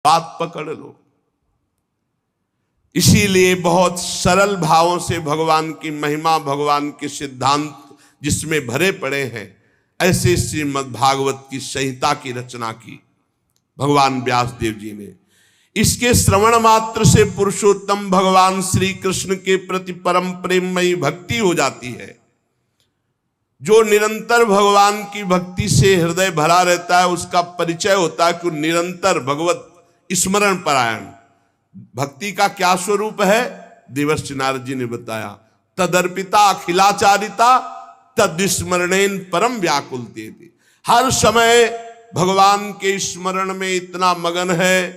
बात पकड़ लो। इसीलिए बहुत सरल भावों से भगवान की महिमा, भगवान के सिद्धांत जिसमें भरे पड़े हैं, ऐसे श्रीमद् भागवत की संहिता की रचना की भगवान व्यास देव जी ने। इसके श्रवण मात्र से पुरुषोत्तम भगवान श्री कृष्ण के प्रति परम प्रेममयी भक्ति हो जाती है। जो निरंतर भगवान की भक्ति से हृदय भरा रहता है, उसका परिचय होता है कि निरंतर भगवत स्मरण परायण। भक्ति का क्या स्वरूप है? देवर्षि नारद जी ने बताया, तदर्पिता अखिलाचारिता तद्स्मरणेन परम व्याकुलते। हर समय भगवान के स्मरण में इतना मगन है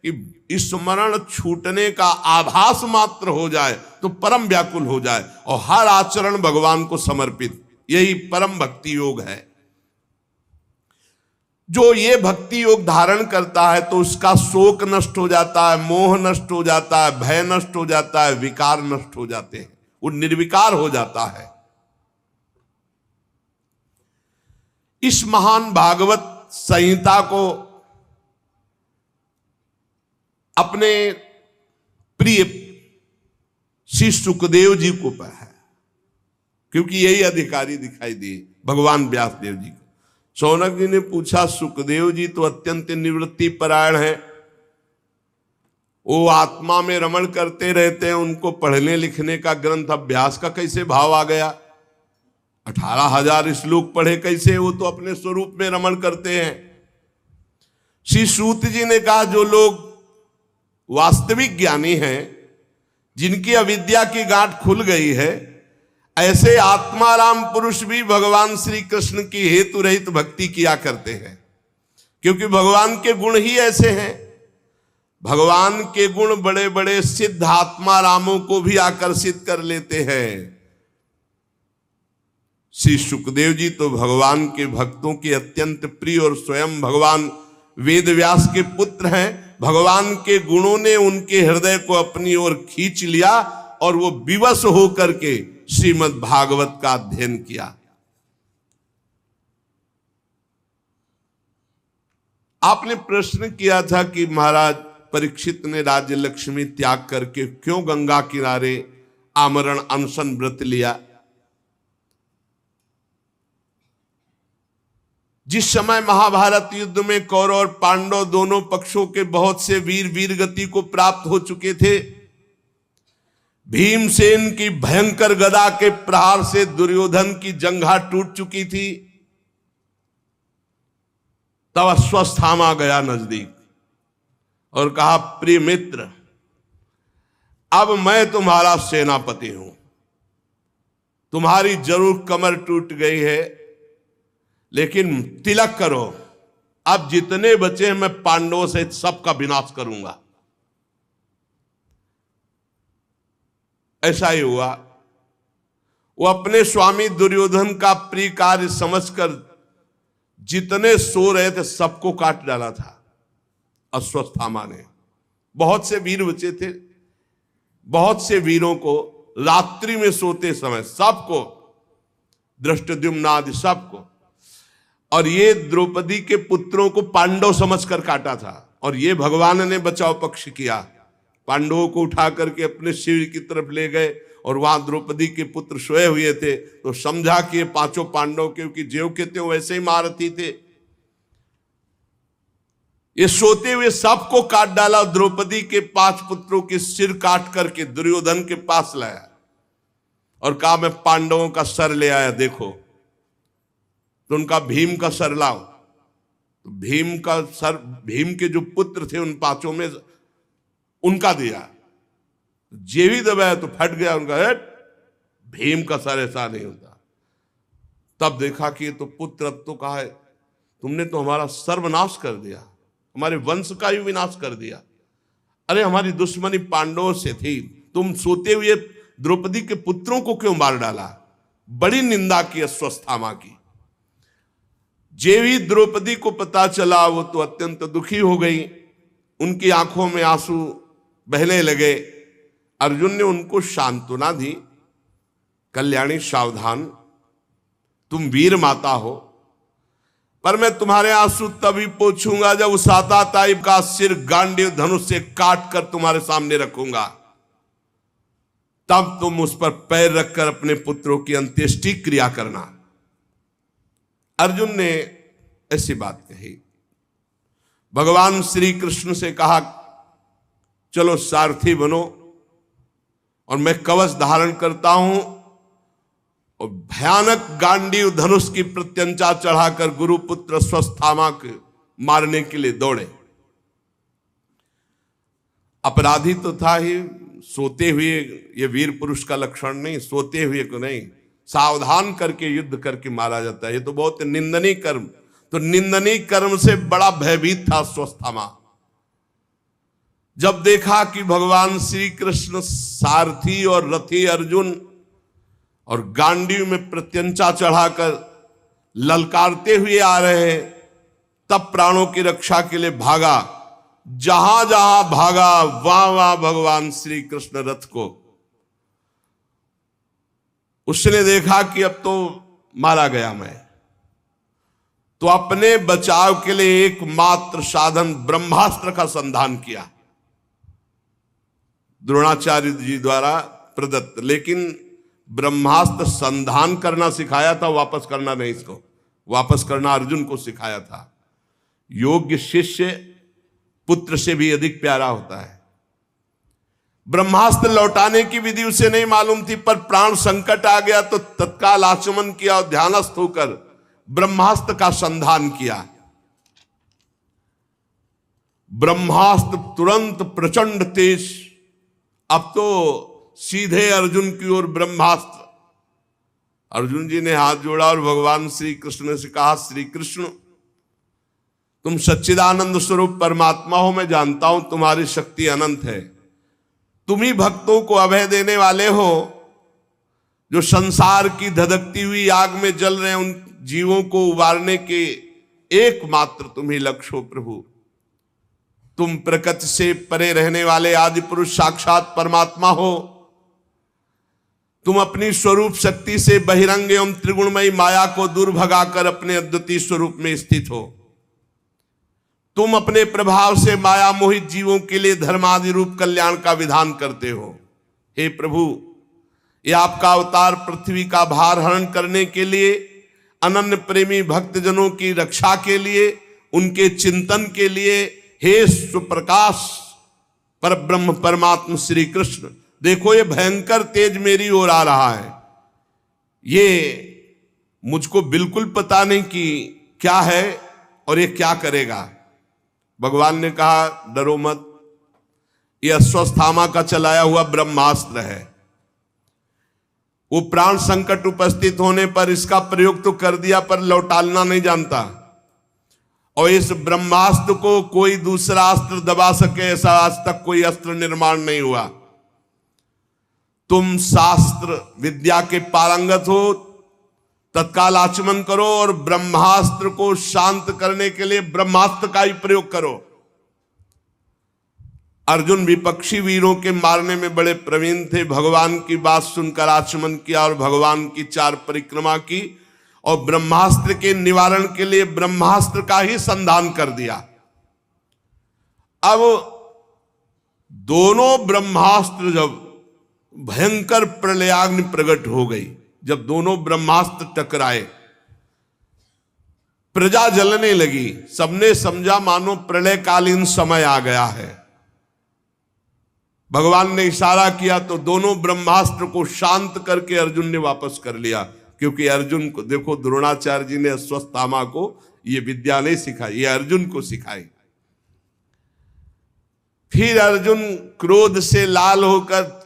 कि स्मरण छूटने का आभास मात्र हो जाए तो परम व्याकुल हो जाए, और हर आचरण भगवान को समर्पित। यही परम भक्ति योग है। जो ये भक्ति योग धारण करता है तो उसका शोक नष्ट हो जाता है, मोह नष्ट हो जाता है, भय नष्ट हो जाता है, विकार नष्ट हो जाते हैं, वो निर्विकार हो जाता है। इस महान भागवत संहिता को अपने प्रिय श्री सुखदेव जी को पढ़ा, क्योंकि यही अधिकारी दिखाई दिए भगवान व्यास देव जी को। शौनक जी ने पूछा, सुखदेव जी तो अत्यंत निवृत्ति परायण है, वो आत्मा में रमण करते रहते हैं, उनको पढ़ने लिखने का ग्रंथ अभ्यास का कैसे भाव आ गया? 18,000 श्लोक पढ़े कैसे? वो तो अपने स्वरूप में रमण करते हैं। श्री सूत जी ने कहा, जो लोग वास्तविक ज्ञानी हैं, जिनकी अविद्या की गांठ खुल गई है, ऐसे आत्माराम पुरुष भी भगवान श्री कृष्ण की हेतु रहित भक्ति किया करते हैं, क्योंकि भगवान के गुण ही ऐसे हैं। भगवान के गुण बड़े बड़े सिद्ध आत्मारामों को भी आकर्षित कर लेते हैं। श्री सुखदेव जी तो भगवान के भक्तों के अत्यंत प्रिय और स्वयं भगवान वेद व्यास के पुत्र हैं। भगवान के गुणों ने उनके हृदय को अपनी ओर खींच लिया और वो विवश होकर के श्रीमद् भागवत का अध्ययन किया। आपने प्रश्न किया था कि महाराज परीक्षित ने राज्य लक्ष्मी त्याग करके क्यों गंगा किनारे आमरण अनशन व्रत लिया? जिस समय महाभारत युद्ध में कौरव और पांडव दोनों पक्षों के बहुत से वीर वीर गति को प्राप्त हो चुके थे, भीमसेन की भयंकर गदा के प्रहार से दुर्योधन की जंघा टूट चुकी थी, तब अश्वत्थामा गया नजदीक और कहा, प्रिय मित्र, अब मैं तुम्हारा सेनापति हूं, तुम्हारी जरूर कमर टूट गई है, लेकिन तिलक करो, अब जितने बचे हैं मैं पांडवों से सबका विनाश करूंगा। ऐसा ही हुआ। वो अपने स्वामी दुर्योधन का प्रिय कार्य समझकर जितने सो रहे थे सबको काट डाला था अश्वत्थामा ने। बहुत से वीर बचे थे, बहुत से वीरों को रात्रि में सोते समय सबको, धृष्टद्युम्न आदि सबको, और ये द्रौपदी के पुत्रों को पांडव समझकर काटा था। और ये भगवान ने बचाव पक्ष किया, पांडवों को उठा करके अपने शिविर की तरफ ले गए और वहां द्रौपदी के पुत्र सोए हुए थे, तो समझा कि ये पांचों पांडव, क्योंकि ज्यों के त्यों वैसे ही महारथी थे, ये सोते हुए सबको काट डाला। द्रौपदी के 5 पुत्रों के सिर काट करके दुर्योधन के पास लाया और कहा, मैं पांडवों का सर ले आया, देखो। तो उनका भीम का सर लाओ। तो भीम का सर, भीम के जो पुत्र थे उन 5 में उनका दिया, जेवी दबाया तो फट गया उनका हेड। भीम का सर ऐसा नहीं होता। तब देखा कि ये तो पुत्र, अब तो कहा है, तुमने तो हमारा सर्वनाश कर दिया, हमारे वंश का ही विनाश कर दिया। अरे हमारी दुश्मनी पांडवों से थी, तुम सोते हुए द्रौपदी के पुत्रों को क्यों मार डाला? बड़ी निंदा की अश्वत्थामा की। जेवी द्रौपदी को पता चला, वो तो अत्यंत दुखी हो गई, उनकी आंखों में आंसू बहने लगे। अर्जुन ने उनको सांत्वना दी, कल्याणी सावधान, तुम वीर माता हो, पर मैं तुम्हारे आंसू तभी पोंछूंगा जब उस आताताई का सिर गांडीव धनुष से काट कर तुम्हारे सामने रखूंगा, तब तुम उस पर पैर रखकर अपने पुत्रों की अंत्येष्टि क्रिया करना। अर्जुन ने ऐसी बात कही। भगवान श्री कृष्ण से कहा, चलो सारथी बनो और मैं कवच धारण करता हूं और भयानक गांडीव धनुष की प्रत्यंचा चढ़ाकर गुरुपुत्र अश्वत्थामा को मारने के लिए दौड़े। अपराधी तो था ही, सोते हुए, ये वीर पुरुष का लक्षण नहीं, सोते हुए को नहीं, सावधान करके युद्ध करके मारा जाता है। ये तो बहुत निंदनीय कर्म। तो निंदनीय कर्म से बड़ा भयभीत था अश्वत्थामा। जब देखा कि भगवान श्री कृष्ण सारथी और रथी अर्जुन और गांडीव में प्रत्यंचा चढ़ाकर ललकारते हुए आ रहे हैं, तब प्राणों की रक्षा के लिए भागा। जहां जहां भागा वहां वहां भगवान श्री कृष्ण रथ को। उसने देखा कि अब तो मारा गया मैं, तो अपने बचाव के लिए एकमात्र साधन ब्रह्मास्त्र का संधान किया, द्रोणाचार्य जी द्वारा प्रदत्त। लेकिन ब्रह्मास्त्र संधान करना सिखाया था, वापस करना नहीं। इसको वापस करना अर्जुन को सिखाया था। योग्य शिष्य पुत्र से भी अधिक प्यारा होता है। ब्रह्मास्त्र लौटाने की विधि उसे नहीं मालूम थी, पर प्राण संकट आ गया तो तत्काल आचमन किया और ध्यानस्थ होकर ब्रह्मास्त्र का संधान किया। ब्रह्मास्त्र तुरंत प्रचंड तेज, अब तो सीधे अर्जुन की ओर ब्रह्मास्त्र। अर्जुन जी ने हाथ जोड़ा और भगवान श्री कृष्ण से कहा, श्री कृष्ण तुम सच्चिदानंद स्वरूप परमात्मा हो, मैं जानता हूं तुम्हारी शक्ति अनंत है। तुम ही भक्तों को अभय देने वाले हो, जो संसार की धधकती हुई आग में जल रहे उन जीवों को उबारने के एकमात्र तुम ही लक्ष्य हो प्रभु। तुम प्रकृति से परे रहने वाले आदि पुरुष साक्षात परमात्मा हो। तुम अपनी स्वरूप शक्ति से बहिरंग एवं त्रिगुणमयी माया को दूर भगाकर अपने अद्वितीय स्वरूप में स्थित हो। तुम अपने प्रभाव से माया मोहित जीवों के लिए धर्मादि रूप कल्याण का विधान करते हो। हे प्रभु, ये आपका अवतार पृथ्वी का भार हरण करने के लिए, अनन्य प्रेमी भक्तजनों की रक्षा के लिए, उनके चिंतन के लिए, हे सुप्रकाश परब्रह्म परमात्मा श्री कृष्ण, देखो ये भयंकर तेज मेरी ओर आ रहा है। ये मुझको बिल्कुल पता नहीं कि क्या है और ये क्या करेगा। भगवान ने कहा, डरो मत, ये अश्वत्थामा का चलाया हुआ ब्रह्मास्त्र है। वो प्राण संकट उपस्थित होने पर इसका प्रयोग तो कर दिया, पर लौटाना नहीं जानता। और इस ब्रह्मास्त्र को कोई दूसरा अस्त्र दबा सके, ऐसा आज तक कोई अस्त्र निर्माण नहीं हुआ। तुम शास्त्र विद्या के पारंगत हो, तत्काल आचमन करो और ब्रह्मास्त्र को शांत करने के लिए ब्रह्मास्त्र का ही प्रयोग करो। अर्जुन विपक्षी वीरों के मारने में बड़े प्रवीण थे। भगवान की बात सुनकर आचमन किया और भगवान की 4 परिक्रमा की और ब्रह्मास्त्र के निवारण के लिए ब्रह्मास्त्र का ही संधान कर दिया। अब दोनों ब्रह्मास्त्र जब भयंकर प्रलयाग्नि प्रकट हो गई, जब दोनों ब्रह्मास्त्र टकराए, प्रजा जलने लगी। सबने समझा मानो प्रलयकालीन समय आ गया है। भगवान ने इशारा किया तो दोनों ब्रह्मास्त्र को शांत करके अर्जुन ने वापस कर लिया। क्योंकि अर्जुन को देखो, द्रोणाचार्य जी ने अश्वत्थामा को ये विद्या नहीं सिखाई, ये अर्जुन को सिखाई। फिर अर्जुन क्रोध से लाल होकर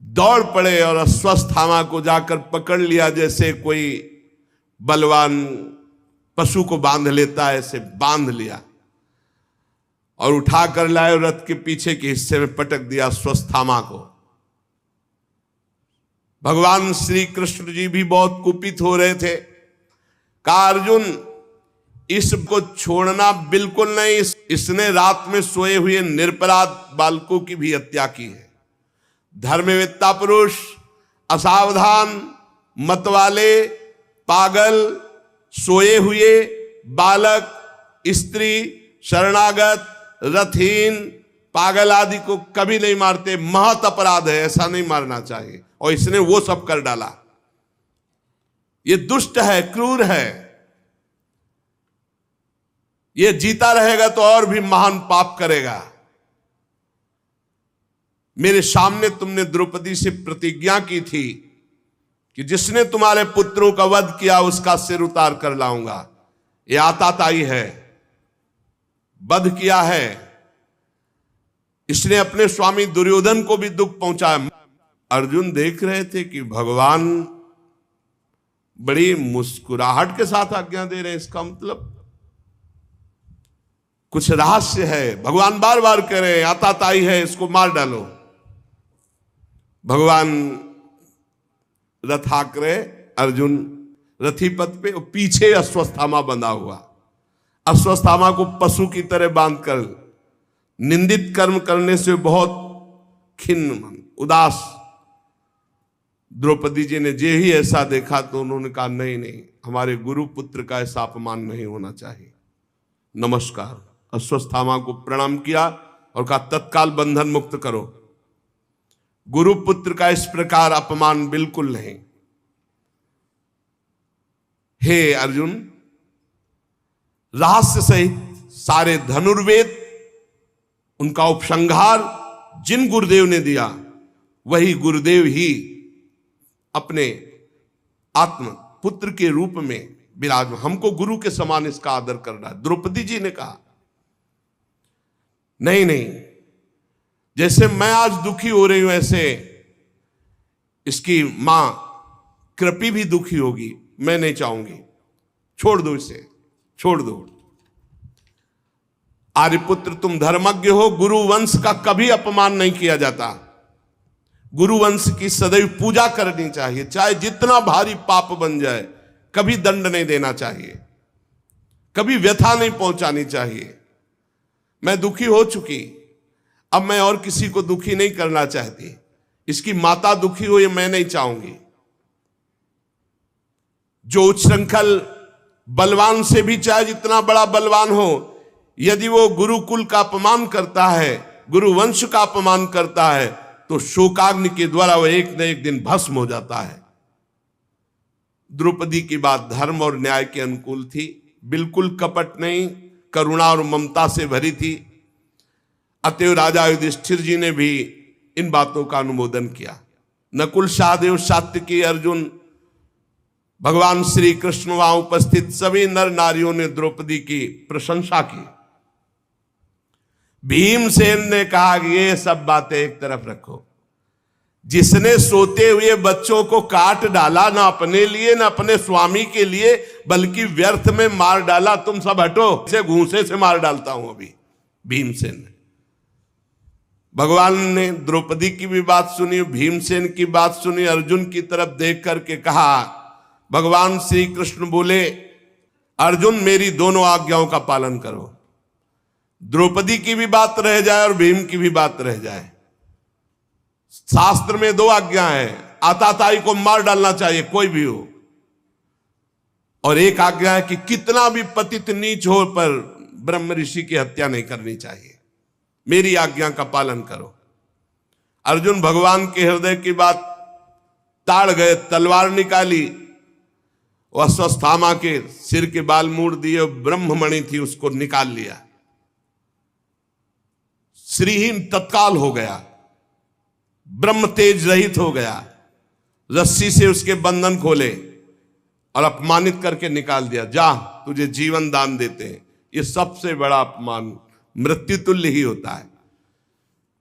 दौड़ पड़े और अश्वत्थामा को जाकर पकड़ लिया, जैसे कोई बलवान पशु को बांध लेता है, ऐसे बांध लिया और उठा कर लाए और रथ के पीछे के हिस्से में पटक दिया अश्वत्थामा को। भगवान श्री कृष्ण जी भी बहुत कुपित हो रहे थे। कहा, अर्जुन इसको छोड़ना बिल्कुल नहीं, इसने रात में सोए हुए निरपराध बालकों की भी हत्या की है। धर्मवेत्ता पुरुष, असावधान, मतवाले, पागल, सोए हुए बालक, स्त्री, शरणागत, रथहीन, पागल आदि को कभी नहीं मारते। महत अपराध है, ऐसा नहीं मारना चाहिए। और इसने वो सब कर डाला। ये दुष्ट है, क्रूर है। ये जीता रहेगा तो और भी महान पाप करेगा। मेरे सामने तुमने द्रौपदी से प्रतिज्ञा की थी कि जिसने तुम्हारे पुत्रों का वध किया उसका सिर उतार कर लाऊंगा। ये आताताई है, वध किया है। इसने अपने स्वामी दुर्योधन को भी दुख पहुंचाया। अर्जुन देख रहे थे कि भगवान बड़ी मुस्कुराहट के साथ आज्ञा दे रहे हैं। इसका मतलब कुछ रहस्य है। भगवान बार बार कह रहे हैं आताताई है, इसको मार डालो। भगवान रथाग्रह, अर्जुन रथी पथ पे, पीछे अश्वत्थामा बंधा हुआ। अश्वत्थामा को पशु की तरह बांधकर, निंदित कर्म करने से बहुत खिन्न, उदास। द्रौपदी जी ने जे ही ऐसा देखा तो उन्होंने कहा नहीं नहीं, हमारे गुरु पुत्र का ऐसा अपमान नहीं होना चाहिए। नमस्कार, अश्वत्थामा को प्रणाम किया और कहा तत्काल बंधन मुक्त करो। गुरु पुत्र का इस प्रकार अपमान बिल्कुल नहीं। हे अर्जुन, रहस्य सहित सारे धनुर्वेद, उनका उपसंहार जिन गुरुदेव ने दिया, वही गुरुदेव ही अपने आत्म पुत्र के रूप में विराजमान। हमको गुरु के समान इसका आदर करना है। द्रौपदी जी ने कहा नहीं नहीं, जैसे मैं आज दुखी हो रही हूं ऐसे इसकी मां कृपी भी दुखी होगी। मैं नहीं चाहूंगी, छोड़ दो इसे, छोड़ दो। आर्यपुत्र तुम धर्मज्ञ हो, गुरु वंश का कभी अपमान नहीं किया जाता। गुरु वंश की सदैव पूजा करनी चाहिए, चाहे जितना भारी पाप बन जाए। कभी दंड नहीं देना चाहिए, कभी व्यथा नहीं पहुंचानी चाहिए। मैं दुखी हो चुकी, अब मैं और किसी को दुखी नहीं करना चाहती। इसकी माता दुखी हो ये मैं नहीं चाहूंगी। जो उच्छृंखल बलवान से भी, चाहे जितना बड़ा बलवान हो, यदि वो गुरुकुल का अपमान करता है, गुरु वंश का अपमान करता है, तो शोकाग्नि के द्वारा वो एक न एक दिन भस्म हो जाता है। द्रौपदी की बात धर्म और न्याय के अनुकूल थी, बिल्कुल कपट नहीं, करुणा और ममता से भरी थी। अतएव राजा युधिष्ठिर जी ने भी इन बातों का अनुमोदन किया। नकुल, सहदेव, सात्यकी, अर्जुन, भगवान श्री कृष्ण वहां उपस्थित सभी नर नारियों ने द्रौपदी की प्रशंसा की। भीमसेन ने कहा कि ये सब बातें एक तरफ रखो। जिसने सोते हुए बच्चों को काट डाला, ना अपने लिए ना अपने स्वामी के लिए, बल्कि व्यर्थ में मार डाला, तुम सब हटो, इसे घूंसे से मार डालता हूं अभी। भीमसेन ने, भगवान ने द्रौपदी की भी बात सुनी, भीमसेन की बात सुनी। अर्जुन की तरफ देख करके कहा, भगवान श्री कृष्ण बोले, अर्जुन मेरी दोनों आज्ञाओं का पालन करो। द्रौपदी की भी बात रह जाए और भीम की भी बात रह जाए। शास्त्र में दो आज्ञा है, आताताई को मार डालना चाहिए कोई भी हो, और एक आज्ञा है कि कितना भी पतित नीच हो पर ब्रह्म ऋषि की हत्या नहीं करनी चाहिए। मेरी आज्ञा का पालन करो। अर्जुन भगवान के हृदय की बात ताड़ गए, तलवार निकाली, अश्वत्थामा के सिर के बाल मूड़ दिए, ब्रह्ममणि थी उसको निकाल लिया। श्रीहीन तत्काल हो गया, ब्रह्म तेज रहित हो गया। रस्सी से उसके बंधन खोले और अपमानित करके निकाल दिया। जा, तुझे जीवन दान देते हैं। ये सबसे बड़ा अपमान मृत्यु तुल्य ही होता है।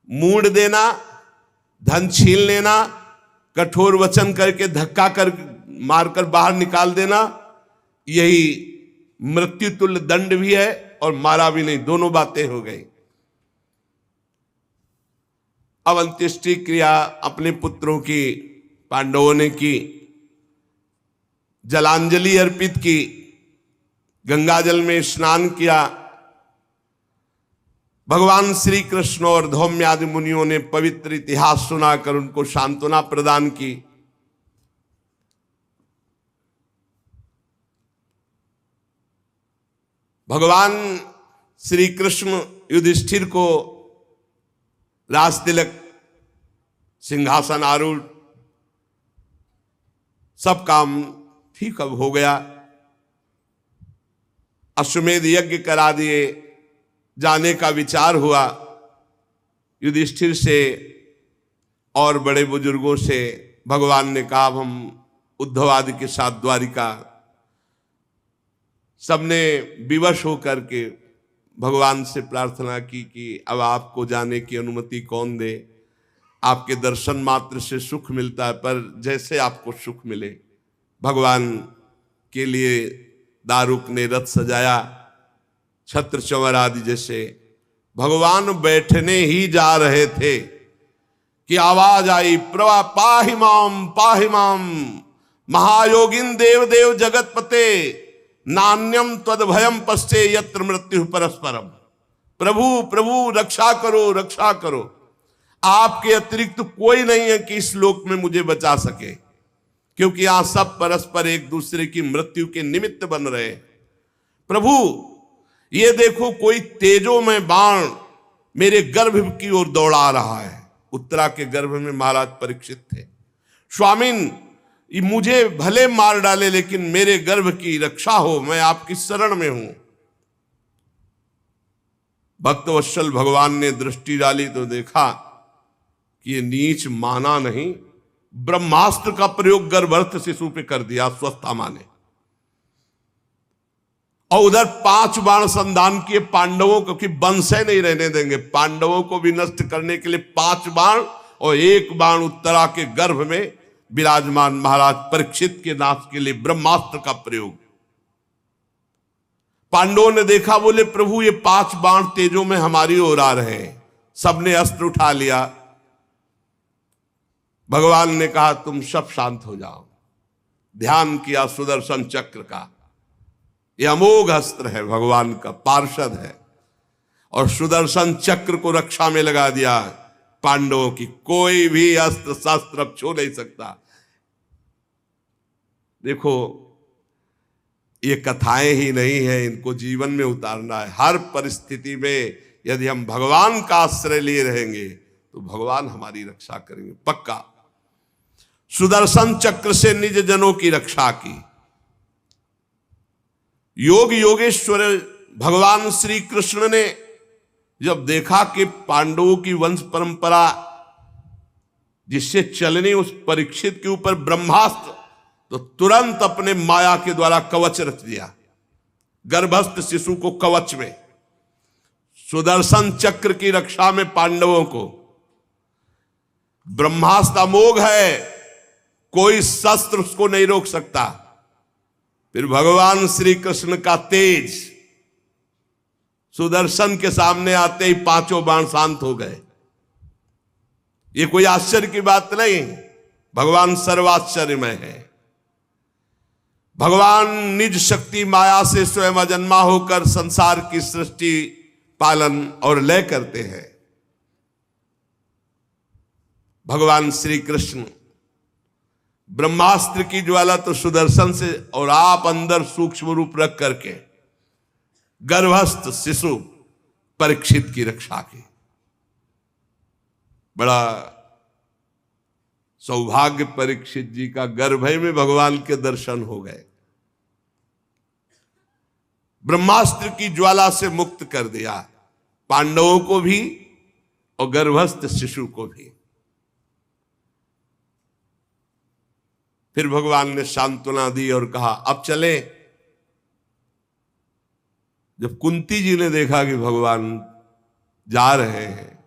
मूड देना, धन छीन लेना, कठोर वचन करके धक्का कर मारकर बाहर निकाल देना, यही मृत्यु तुल्य दंड भी है और मारा भी नहीं, दोनों बातें हो गई। अब अंत्येष्टि क्रिया अपने पुत्रों की पांडवों ने की, जलांजलि अर्पित की, गंगाजल में स्नान किया। भगवान श्री कृष्ण और धौम्य आदि मुनियों ने पवित्र इतिहास सुनाकर उनको सांत्वना प्रदान की। भगवान श्री कृष्ण युधिष्ठिर को राज तिलक, सिंहासन आरूढ़, सब काम ठीक अब हो गया। अश्वमेध यज्ञ करा दिए, जाने का विचार हुआ। युधिष्ठिर से और बड़े बुजुर्गों से भगवान ने कहा अब हम उद्धव आदि के साथ द्वारिका। सबने विवश होकर के भगवान से प्रार्थना की कि अब आपको जाने की अनुमति कौन दे, आपके दर्शन मात्र से सुख मिलता है, पर जैसे आपको सुख मिले। भगवान के लिए दारुक ने रथ सजाया, छत्र चंवर आदि जैसे। भगवान बैठने ही जा रहे थे कि आवाज आई, प्रभा पाहि माम महायोगिन देव देव जगतपते नान्यम त्वद भयम पश्चे यत्र मृत्यु परस्परम। प्रभु प्रभु रक्षा करो, रक्षा करो, आपके अतिरिक्त कोई नहीं है कि इस लोक में मुझे बचा सके, क्योंकि यहां सब परस्पर एक दूसरे की मृत्यु के निमित्त बन रहे। प्रभु ये देखो, कोई तेजो में बाण मेरे गर्भ की ओर दौड़ा रहा है। उत्तरा के गर्भ में महाराज परीक्षित थे। स्वामिन मुझे भले मार डाले, लेकिन मेरे गर्भ की रक्षा हो, मैं आपकी शरण में हूं। भक्तवत्सल भगवान ने दृष्टि डाली तो देखा कि ये नीच माना नहीं, ब्रह्मास्त्र का प्रयोग गर्भस्थ शिशु पे कर दिया स्वस्थामा ने। और उधर 5 बाण संधान किए पांडवों को, कि वंशे नहीं रहने देंगे, पांडवों को भी नष्ट करने के लिए 5 बाण, और 1 बाण उत्तरा के गर्भ में विराजमान महाराज परीक्षित के नाश के लिए ब्रह्मास्त्र का प्रयोग। पांडवों ने देखा, बोले प्रभु ये 5 बाण तेजों में हमारी ओर आ रहे हैं। सबने अस्त्र उठा लिया। भगवान ने कहा तुम सब शांत हो जाओ। ध्यान किया सुदर्शन चक्र का, यह अमोघ अस्त्र है, भगवान का पार्षद है, और सुदर्शन चक्र को रक्षा में लगा दिया। पांडवों की कोई भी अस्त्र शस्त्र अब छू नहीं सकता। देखो, ये कथाएं ही नहीं है, इनको जीवन में उतारना है। हर परिस्थिति में यदि हम भगवान का आश्रय लिए रहेंगे तो भगवान हमारी रक्षा करेंगे, पक्का। सुदर्शन चक्र से निज जनों की रक्षा की। योग योगेश्वर भगवान श्री कृष्ण ने जब देखा कि पांडवों की वंश परंपरा जिससे चलने उस परीक्षित के ऊपर ब्रह्मास्त्र, तो तुरंत अपने माया के द्वारा कवच रच दिया, गर्भस्थ शिशु को कवच में। सुदर्शन चक्र की रक्षा में पांडवों को। ब्रह्मास्त्र अमोघ है, कोई शस्त्र उसको नहीं रोक सकता। फिर भगवान श्री कृष्ण का तेज, सुदर्शन के सामने आते ही 5 बाण शांत हो गए। ये कोई आश्चर्य की बात नहीं, भगवान सर्वाश्चर्यमय है। भगवान निज शक्ति माया से स्वयं अजन्मा होकर संसार की सृष्टि, पालन और लय करते हैं। भगवान श्री कृष्ण ब्रह्मास्त्र की ज्वाला तो सुदर्शन से, और आप अंदर सूक्ष्म रूप रख करके गर्भस्थ शिशु परीक्षित की रक्षा की। बड़ा सौभाग्य परीक्षित जी का, गर्भ में भगवान के दर्शन हो गए। ब्रह्मास्त्र की ज्वाला से मुक्त कर दिया पांडवों को भी और गर्भस्थ शिशु को भी। फिर भगवान ने सांत्वना दी और कहा अब चले। जब कुंती जी ने देखा कि भगवान जा रहे हैं